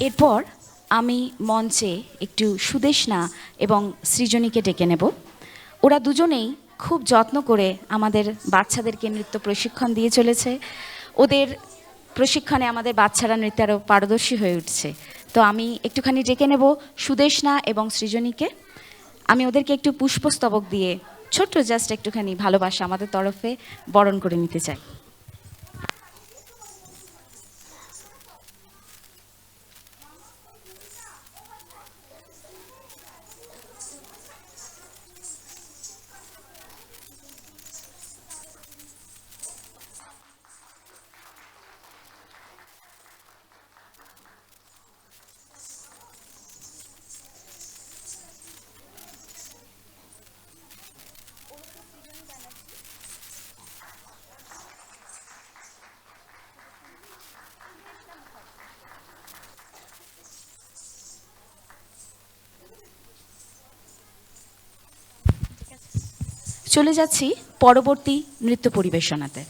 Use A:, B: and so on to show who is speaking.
A: এরপর আমি মঞ্চে একটু সুদেষ্ণা এবং সৃজনীকে ডেকে নেব। ওরা দুজনেই খুব যত্ন করে আমাদের বাচ্চাদেরকে নৃত্য প্রশিক্ষণ দিয়ে চলেছে। ওদের প্রশিক্ষণে আমাদের বাচ্চারা নৃত্যে আরও পারদর্শী হয়ে উঠছে। তো আমি একটুখানি ডেকে নেব সুদেষ্ণা এবং সৃজনীকে। আমি ওদেরকে একটু পুষ্পস্তবক দিয়ে ছোট্ট জাস্ট একটুখানি ভালোবাসা আমাদের তরফে বরণ করে নিতে চাই। চলে যাচ্ছি পরবর্তী নৃত্য পরিবেশনাতে।